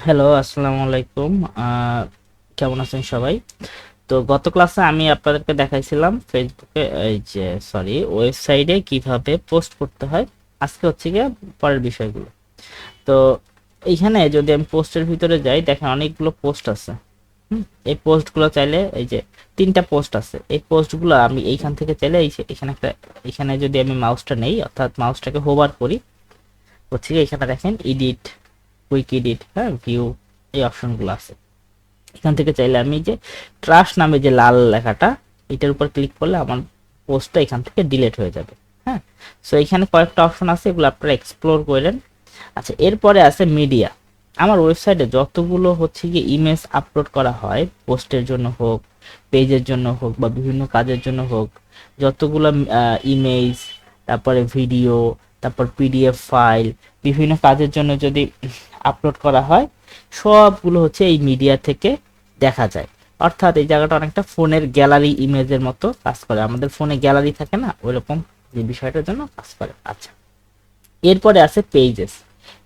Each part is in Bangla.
হ্যালো, আসসালামু আলাইকুম। কেমন আছেন সবাই? তো গত ক্লাসে আমি আপনাদেরকে দেখাইছিলাম ফেসবুকে এই যে সরি ওয়েবসাইটে কিভাবে পোস্ট করতে হয়। আজকে হচ্ছে গিয়ে পরের বিষয়গুলো। তো এইখানে যদি আমি পোস্টের ভিতরে যাই, দেখেন অনেকগুলো পোস্ট আছে। এই পোস্টগুলো চাইলে এই যে 3টা পোস্ট আছে। এই পোস্টগুলো আমি এইখান থেকে চাইলে এখানে একটা, এখানে যদি আমি মাউসটা নেই অর্থাৎ মাউসটাকে হোভার করি, হচ্ছে গিয়ে এখানে দেখেন এডিট, কুইক এডিট, হ্যাঁ, ভিউ, এই অপশনগুলো আছে। এখান থেকে চাইলে আমি যে ট্রাস্ট নামে যে লাল লেখাটা, এটার উপর ক্লিক করলে আমার পোস্টটা এখান থেকে ডিলিট হয়ে যাবে। হ্যাঁ, সো এখানে কয়েকটা অপশন আছে, এগুলো আপনারা এক্সপ্লোর করেন। আচ্ছা, এরপরে আছে মিডিয়া। আমার ওয়েবসাইটে যতগুলো হচ্ছে গিয়ে ইমেজ আপলোড করা হয়, পোস্টের জন্য হোক, পেজের জন্য হোক বা বিভিন্ন কাজের জন্য হোক, যতগুলো ইমেজ, তারপরে ভিডিও, তারপর পিডিএফ ফাইল, বিভিন্ন কাজের জন্য যদি আপলোড করা হয়, সবগুলো হচ্ছে এই মিডিয়া থেকে দেখা যায়। অর্থাৎ এই জায়গাটা অনেকটা ফোনের গ্যালারি ইমেজের মতো কাজ করে, আমাদের ফোনে গ্যালারি থাকে না, ওইরকম যে বিষয়টার জন্য কাজ করে। আচ্ছা, এরপরে আছে পেজেস।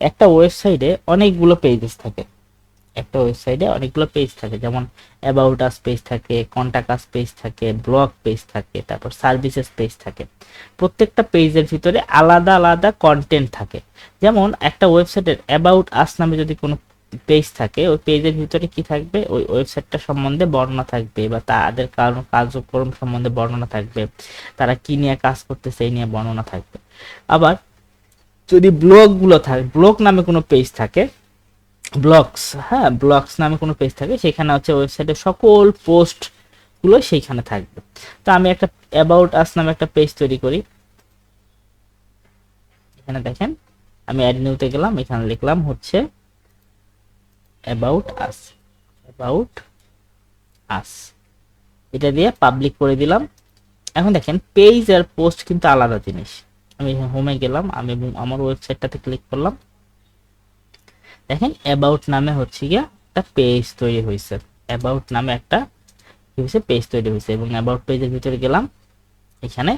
একটা ওয়েবসাইটে অনেকগুলো পেজেস থাকে। একটা ওয়েবসাইটে অনেকগুলো পেজ থাকে, যেমন অ্যাবাউট আস পেজ থাকে, কন্টাক্ট আস পেজ থাকে, ব্লগ পেজ থাকে, তারপর সার্ভিসেস পেজ থাকে। প্রত্যেকটা পেজের ভিতরে আলাদা আলাদা কন্টেন্ট থাকে। যেমন একটা ওয়েবসাইটের অ্যাবাউট আস নামে যদি কোনো পেজ থাকে, ওই পেজের ভিতরে কি থাকবে, ওই ওয়েবসাইটটা সম্বন্ধে বর্ণনা থাকবে বা তাদের কারণ কার্যক্রম সম্বন্ধে বর্ণনা থাকবে, তারা কি নিয়ে কাজ করতেছে এই নিয়ে বর্ণনা থাকবে। আবার যদি ব্লগগুলো থাকে, ব্লগ নামে কোনো পেজ থাকে, ব্লগস, হ্যাঁ, ব্লগস নামে কোনো পেজ থাকে, সেখানে হচ্ছে ওয়েবসাইটের সকল পোস্ট গুলো সেইখানে থাকবে। তো আমি একটা অ্যাবাউট আস নামে একটা পেজ তৈরি করি। এখানে দেখেন, আমি অ্যাড নিউতে গেলাম, এখানে লিখলাম হচ্ছে অ্যাবাউট আস, অ্যাবাউট আস, এটা দিয়ে পাবলিক করে দিলাম। এখন দেখেন পেজ আর পোস্ট কিন্তু আলাদা জিনিস। আমি হোমে গেলাম, আমি আমার ওয়েবসাইটটাতে ক্লিক করলাম, দেখেন অ্যাবাউট নামে হচ্ছে গিয়া একটা পেজ তৈরি হয়েছে। অ্যাবাউট নামে একটা কি হয়েছে, পেজ তৈরি হয়েছে। এবং অ্যাবাউট পেজের ভিতরে গেলাম, এখানে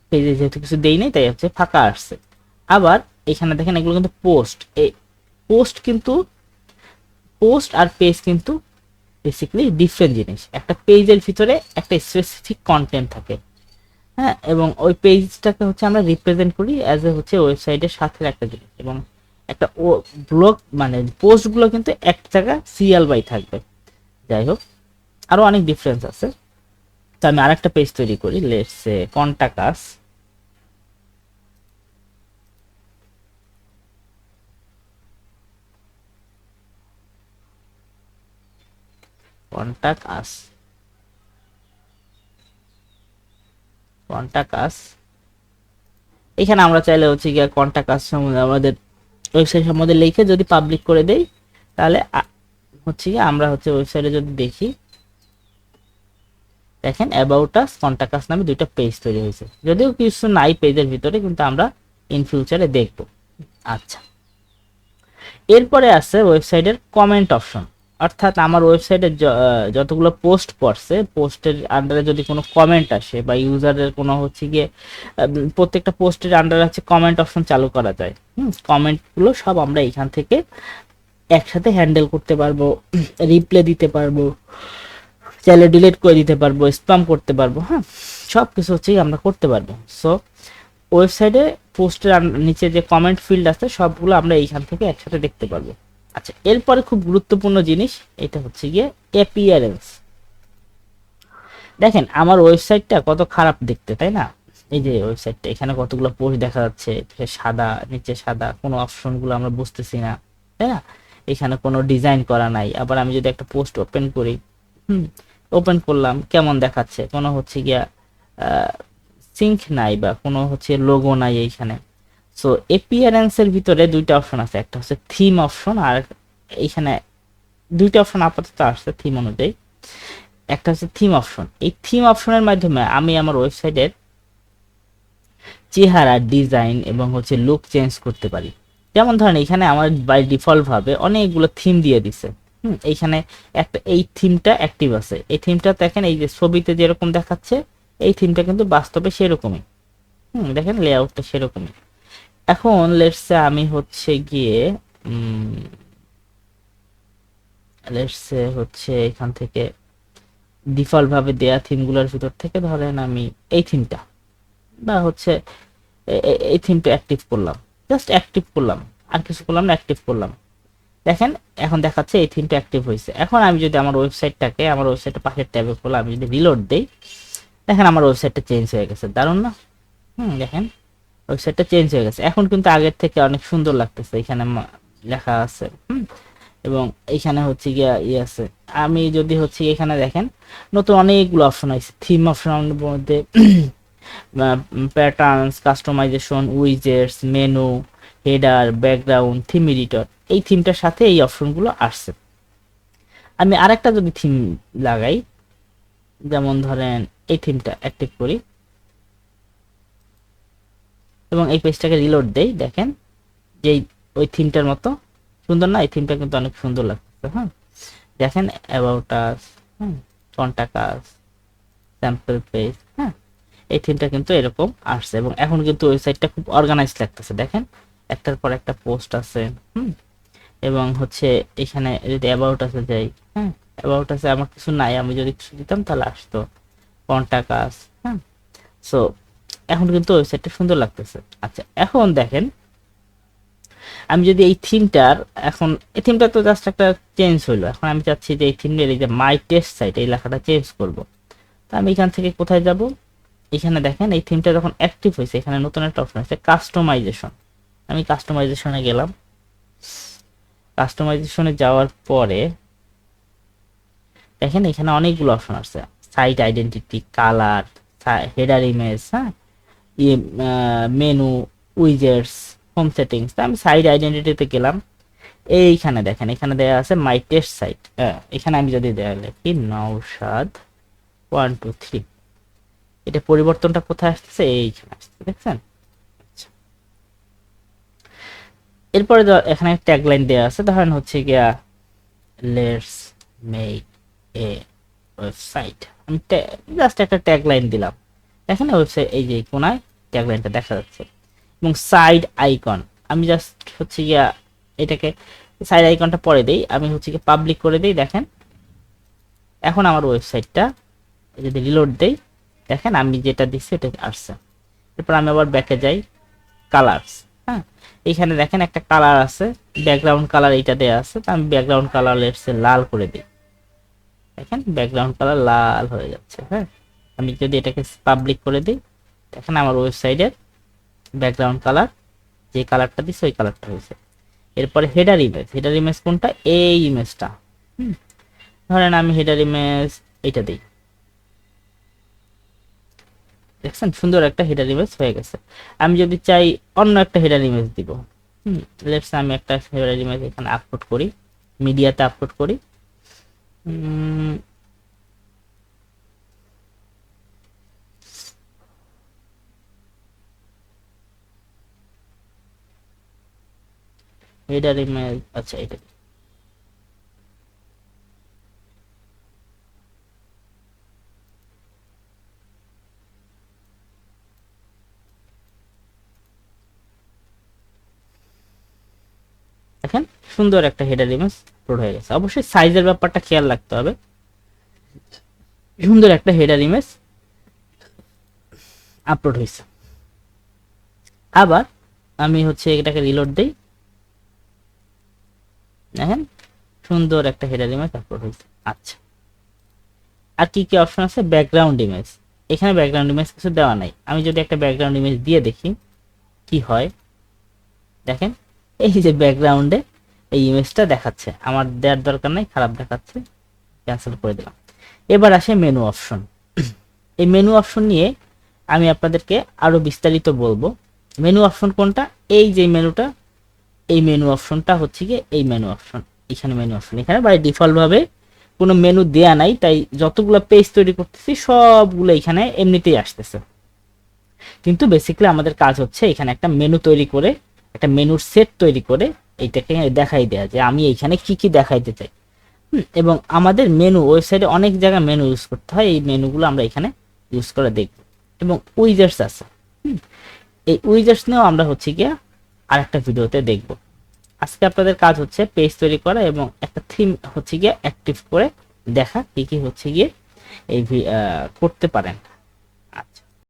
পেজে যেহেতু কিছু দেই নাই তাই হচ্ছে ফাঁকা আসছে। আবার এখানে দেখেন এগুলো কিন্তু পোস্ট, এই পোস্ট কিন্তু, পোস্ট আর পেজ কিন্তু বেসিক্যালি ডিফারেন্ট জিনিস। একটা পেজের ভিতরে একটা স্পেসিফিক কন্টেন্ট থাকে, হ্যাঁ, এবং ওই পেজটাকে হচ্ছে আমরা রিপ্রেজেন্ট করি অ্যাজ এ হচ্ছে ওয়েবসাইটের সাথে একটা জিনিস। এবং একটা ও ব্লগ মানে পোস্টগুলো কিন্তু এক জায়গা সিরিয়াল বাই থাকবে। যাই হোক, আরো অনেক ডিফারেন্স আছে। তো আমি আরেকটা পেজ তৈরি করি, let's say contact us, contact us, contact আস। এখানে আমরা চাইলে হচ্ছে গিয়ে কন্টাক্ট আস সম্বন্ধে আমাদের ওয়েবসাইট সম্বন্ধে লিখে যদি পাবলিক করে দেই, তাহলে হচ্ছে গিয়ে আমরা হচ্ছে ওয়েবসাইটে যদি দেখি, দেখেন অ্যাবাউট আস, কন্টাক্ট আস নামে দুইটা পেজ তৈরি হয়েছে। যদিও কিছু নাই পেজের ভিতরে, কিন্তু আমরা ইন ফিউচারে দেখব। আচ্ছা, এরপরে আছে ওয়েবসাইটের কমেন্ট অপশন। অর্থাৎ আমার ওয়েবসাইটে যতগুলো পোস্ট পড়ছে, পোস্টের আন্ডারে যদি কোনো কমেন্ট আসে বা ইউজারের কোনো হচ্ছে গিয়ে প্রত্যেকটা পোস্টের আন্ডারে হচ্ছে কমেন্ট অপশন চালু করা যায়। কমেন্টগুলো সব আমরা এখান থেকে একসাথে হ্যান্ডেল করতে পারবো, রিপ্লে দিতে পারবো, চাইলে ডিলিট করে দিতে পারবো, স্প্যাম করতে পারবো, হ্যাঁ, সব কিছু হচ্ছে আমরা করতে পারবো। সো ওয়েবসাইটে পোস্টের নিচে যে কমেন্ট ফিল্ড আছে সবগুলো আমরা এইখান থেকে একসাথে দেখতে পারবো। আচ্ছা, এরপরে খুব গুরুত্বপূর্ণ জিনিস, এটা হচ্ছে গিয়ে অ্যাপিয়ারেন্স। দেখেন আমার ওয়েবসাইটটা কত খারাপ দেখতে, তাই না? এই যে ওয়েবসাইটটা, এখানে কতগুলো পোস্ট দেখা যাচ্ছে, সাদা, নিচে সাদা, কোনো অপশনগুলো আমরা বুঝতেছি না, তাই না? এখানে কোনো ডিজাইন করা নাই। আবার আমি যদি একটা পোস্ট ওপেন করি, ওপেন করলাম, কেমন দেখাচ্ছে, কোনো হচ্ছে গিয়া সিঙ্ক নাই বা কোনো হচ্ছে লোগো নাই এইখানে। সো এপিয়ারেন্সের ভিতরে দুইটা অপশন আছে, একটা হচ্ছে থিম অপশন, আর এইখানে দুইটা অপশন আপাতত আসছে থিম অনুযায়ী। একটা হচ্ছে থিম অপশন। এই থিম অপশনের মাধ্যমে আমি আমার ওয়েবসাইটের চেহারা, ডিজাইন এবং হচ্ছে লুক চেঞ্জ করতে পারি। যেমন ধরেন এখানে আমার বাই ডিফল্ট ভাবে অনেকগুলো থিম দিয়ে দিছে। এইখানে একটা এই থিমটা অ্যাক্টিভ আছে, এই থিমটা দেখেন এই যে ছবিতে যেরকম দেখাচ্ছে, এই থিমটা কিন্তু বাস্তবে সেরকমই। দেখেন লেআউটটা সেরকমই। এখন লেটস সে আমি হচ্ছে গিয়ে লেটস সে হচ্ছে এখান থেকে ডিফল্ট ভাবে দেয়া থিমগুলোর ভিতর থেকে ধরেন আমি এই থিমটা বা হচ্ছে এই থিমটা অ্যাক্টিভ করলাম, জাস্ট অ্যাক্টিভ করলাম, আর কিছু করলাম না, অ্যাক্টিভ করলাম। দেখেন এখন দেখাচ্ছে এই থিমটা অ্যাক্টিভ হয়েছে। এখন আমি যদি আমার ওয়েবসাইটের পাশের ট্যাবে খোলা আমি যদি রিলোড দেই, দেখেন আমার ওয়েবসাইটটা চেঞ্জ হয়ে গেছে, দারুণ না? দেখেন ওয়েবসাইটটা চেঞ্জ হয়ে গেছে, এখন কিন্তু আগের থেকে অনেক সুন্দর লাগতেছে। এখানে লেখা আছে এবং এখানে হচ্ছে গিয়া আছে। আমি যদি হচ্ছে এখানে দেখেন নতুন অনেকগুলো অপশন আছে থিম অপশনের মধ্যে, patterns, customization, widgets, menu, header, background, theme editor, এই থিমটার সাথে এই অপশনগুলো আসছে। আমি আরেকটা যদি থিম লাগাই, যেমন ধরেন এই থিমটা অ্যাক্টিভ করি এবং এই পেজটাকে রিলোড দেই, দেখেন যে ওই থিমটার মতো সুন্দর না? এই থিমটা কিন্তু অনেক সুন্দর লাগতেছে। দেখেন about us, contact us, sample page, এই থিমটা কিন্তু এরকম আসছে এবং এখন কিন্তু ওয়েবসাইটটা খুব অর্গানাইজ লাগতেছে। দেখেন একটার পর একটা পোস্ট আছে, এবং হচ্ছে এখানে যদি অ্যাবাউট আসে যাই, অ্যাবাউট আসে আমার কিছু নাই, আমি যদি কিছু দিতাম তাহলে আসতো কন্টাক্ট আস। সো এখন কিন্তু ওয়েবসাইটটা সুন্দর লাগতেছে। আচ্ছা এখন দেখেন আমি যদি এই থিমটার, এখন এই থিমটা তো জাস্ট একটা চেঞ্জ হইলো, এখন আমি চাচ্ছি যে এই থিমের এই যে মাই টেস্ট সাইট এই লেখাটা চেঞ্জ করব। তা আমি এখান থেকে কোথায় যাব? এখানে দেখেন এই থিমটা যখন অ্যাক্টিভ হয়েছে এখানে নতুন একটা অপশন আছে কাস্টমাইজেশন। আমি কাস্টমাইজেশনে গেলাম, কাস্টমাইজেশনে যাওয়ার পরে দেখেন এখানে অনেকগুলো অপশন আছে, site identity, colour, header image, menu, widgets, home settings. আমি সাইট আইডেন্টিটিতে গেলাম, এইখানে দেখেন এখানে দেয়া আছে মাই টেস্ট সাইট। এখানে আমি যদি দেয়া লিখি নওশাদ 123, এটা পরিবর্তনটা কোথায় আসতেছে? এইখানে আসছে, দেখছেন? আচ্ছা। এরপরে এখানে ট্যাগলাইন দেয়া আছে, ধরেন হচ্ছে গিয়া লেটস মেক এ ওয়েবসাইট। আমি জাস্ট একটা ট্যাগলাইন দিলাম, দেখেন ওয়েবসাইট এই যে কোনায় ট্যাগলাইনটা দেখা যাচ্ছে। এবং সাইড আইকন আমি জাস্ট হচ্ছে গিয়া এটাকে সাইড আইকনটা পরে দেই, আমি হচ্ছে গিয়ে পাবলিক করে দেই। দেখেন এখন আমার ওয়েবসাইটটা যদি রিলোড দেই, দেখেন আমি যেটা দিচ্ছি এটা আসছে। এরপর আমি আবার ব্যাকে যাই, কালারস, এইখানে দেখেন একটা কালার আছে, ব্যাকগ্রাউন্ড কালার এইটা দেয়া আছে, তো আমি ব্যাকগ্রাউন্ড কালার লেটস লাল করে দিই। দেখেন ব্যাকগ্রাউন্ড কালার লাল হয়ে যাচ্ছে। আমি যদি এটাকে পাবলিক করে দিই, দেখেন আমার ওয়েবসাইটের ব্যাকগ্রাউন্ড কালার যে কালারটা দিচ্ছে ওই কালারটা হয়েছে। এরপরে হেডার ইমেজ, হেডার ইমেজ কোনটা? এই ইমেজটা। ধরেন আমি হেডার ইমেজ এইটা দিই, দেখছেন সুন্দর একটা হেডার ইমেজ হয়ে গেছে। আমি যদি চাই অন্য একটা হেডার ইমেজ দিব, লেটস আমি একটা হেডার ইমেজ এখানে আপলোড করি, মিডিয়াতে আপলোড করি। হেডার ইমেজ, আচ্ছা এটা দেখেন সুন্দর একটা হেডার ইমেজ আপলোড হয়ে গেছে। অবশ্যই সাইজের ব্যাপারটা খেয়াল রাখতে হবে। সুন্দর একটা হেডার ইমেজ আপলোড হয়েছে। আবার আমি হচ্ছে এটাকে রিলোড দেই, দেখেন সুন্দর একটা হেডার ইমেজ আপলোড হয়েছে। আচ্ছা আর কি কি অপশন আছে? ব্যাকগ্রাউন্ড ইমেজ, এখানে ব্যাকগ্রাউন্ড ইমেজ কিছু দেওয়া নাই। আমি যদি একটা ব্যাকগ্রাউন্ড ইমেজ দিয়ে দেখি কি হয়, দেখেন এই যে ব্যাকগ্রাউন্ডে এই ইমেজটা দেখাচ্ছে, আমার দেওয়ার দরকার নাই, খারাপ দেখাচ্ছে, ক্যান্সেল করে দিলাম। এবার আসে মেনু অপশন। এই মেনু অপশন নিয়ে আমি আপনাদেরকে আরো বিস্তারিত বলবো। মেনু অপশন কোনটা? এই যে মেনুটা, এই মেনু অপশনটা হচ্ছে কি এই মেনু অপশন। এখানে মেনু অপশন, এখানে বাই ডিফল্ট ভাবে কোনো মেনু দেয়া নাই, তাই যতগুলো পেজ তৈরি করতেছি সবগুলো এখানে এমনিতেই আসতেছে। কিন্তু বেসিক্যালি আমাদের কাজ হচ্ছে এখানে একটা মেনু তৈরি করে, একটা মেনুর সেট তৈরি করে এইটাকে দেখাই দেয়া যে আমি এইখানে কি কি দেখাইতে চাই। এবং আমাদের মেনু ওয়েবসাইটে অনেক জায়গায় মেনু ইউজ করতে হয়, এই মেনুগুলো আমরা এখানে ইউজ করে দেখব। এবং উইজার্টস আছে, এই উইজার্টস নিয়েও আমরা হচ্ছে গিয়া আরেকটা ভিডিওতে দেখব। আজকে আপনাদের কাজ হচ্ছে পেজ তৈরি করা এবং একটা থিম হচ্ছে গিয়ে অ্যাক্টিভ করে দেখা কি কি হচ্ছে গিয়ে এই করতে পারেন।